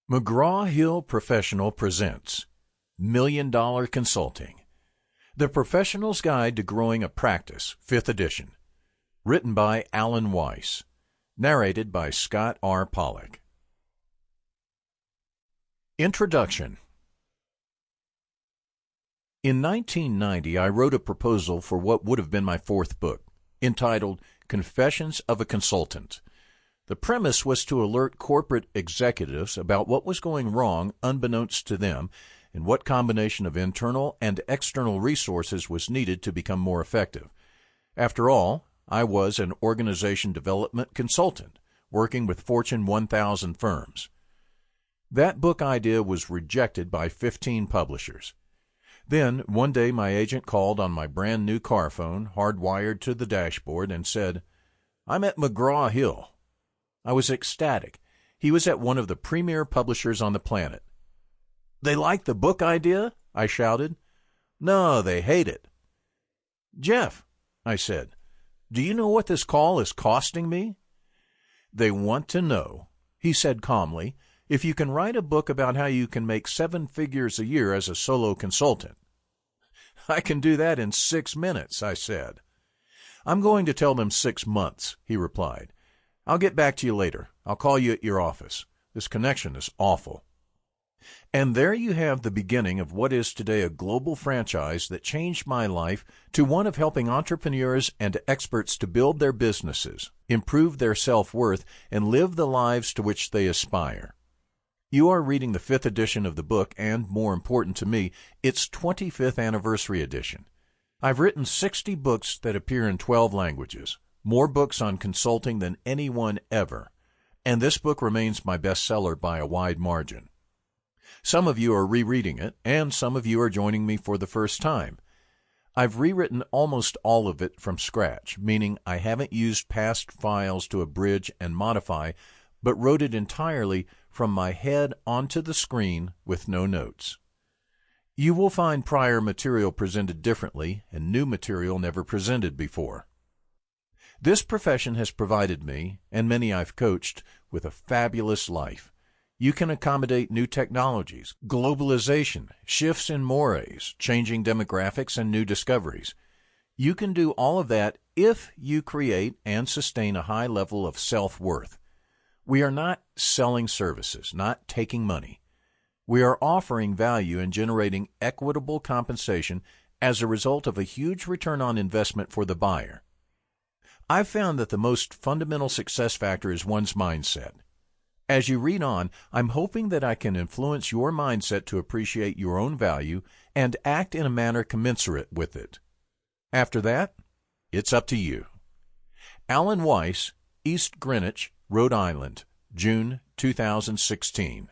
McGraw-Hill Professional presents Million Dollar Consulting, The Professional's Guide to Growing a Practice, 5th edition. Written by Alan Weiss. Narrated by Scott R. Pollak. Introduction. In 1990, I wrote a proposal for what would have been my 4th book, entitled Confessions of a Consultant. The premise was to alert corporate executives about what was going wrong unbeknownst to them and what combination of internal and external resources was needed to become more effective. After all, I was an organization development consultant working with Fortune 1000 firms. That book idea was rejected by 15 publishers. Then, one day my agent called on my brand new car phone, hardwired to the dashboard, and said, "I'm at McGraw-Hill." I was ecstatic. He was at one of the premier publishers on the planet. "They like the book idea?" I shouted. "No, they hate it." "Jeff," I said, "do you know what this call is costing me?" "They want to know," he said calmly, "if you can write a book about how you can make 7 figures a year as a solo consultant." "I can do that in 6 minutes," I said. "I'm going to tell them 6 months," he replied. "I'll get back to you later. I'll call you at your office. This connection is awful." And there you have the beginning of what is today a global franchise that changed my life to one of helping entrepreneurs and experts to build their businesses, improve their self-worth, and live the lives to which they aspire. You are reading the 5th edition of the book and, more important to me, its 25th anniversary edition. I've written 60 books that appear in 12 languages. More books on consulting than anyone ever, and this book remains my bestseller by a wide margin. Some of you are rereading it, and some of you are joining me for the first time. I've rewritten almost all of it from scratch, meaning I haven't used past files to abridge and modify, but wrote it entirely from my head onto the screen with no notes. You will find prior material presented differently and new material never presented before. This profession has provided me, and many I've coached, with a fabulous life. You can accommodate new technologies, globalization, shifts in mores, changing demographics, and new discoveries. You can do all of that if you create and sustain a high level of self-worth. We are not selling services, not taking money. We are offering value and generating equitable compensation as a result of a huge return on investment for the buyer. I've found that the most fundamental success factor is one's mindset. As you read on, I'm hoping that I can influence your mindset to appreciate your own value and act in a manner commensurate with it. After that, it's up to you. Alan Weiss, East Greenwich, Rhode Island, June 2016.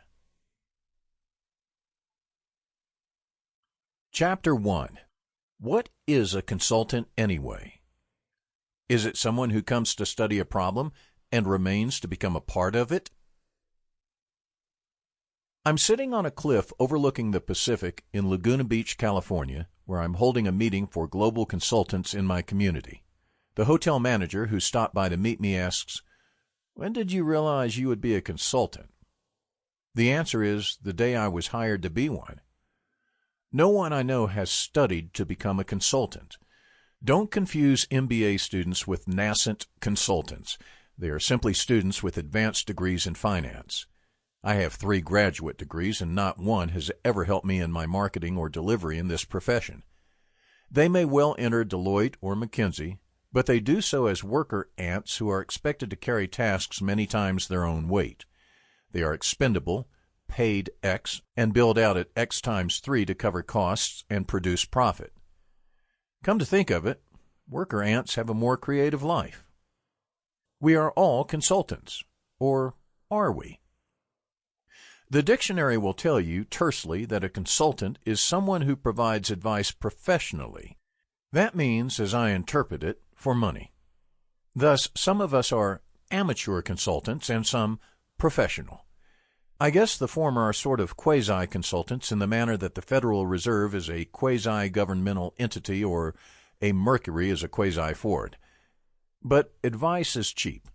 Chapter 1. What is a consultant anyway? Is it someone who comes to study a problem and remains to become a part of it? I'm sitting on a cliff overlooking the Pacific in Laguna Beach, California, where I'm holding a meeting for global consultants in my community. The hotel manager who stopped by to meet me asks, "When did you realize you would be a consultant?" The answer is the day I was hired to be one. No one I know has studied to become a consultant. Don't confuse MBA students with nascent consultants. They are simply students with advanced degrees in finance. I have 3 graduate degrees, and not one has ever helped me in my marketing or delivery in this profession. They may well enter Deloitte or McKinsey, but they do so as worker ants who are expected to carry tasks many times their own weight. They are expendable, paid X, and billed out at X times 3 to cover costs and produce profit. Come to think of it, worker ants have a more creative life. We are all consultants, or are we? The dictionary will tell you tersely that a consultant is someone who provides advice professionally. That means, as I interpret it, for money. Thus, some of us are amateur consultants and some professional. I guess the former are sort of quasi-consultants in the manner that the Federal Reserve is a quasi-governmental entity or a Mercury is a quasi-Ford. But advice is cheap.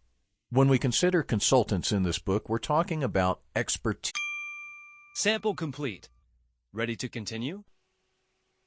When we consider consultants in this book, we're talking about expertise. Sample complete. Ready to continue?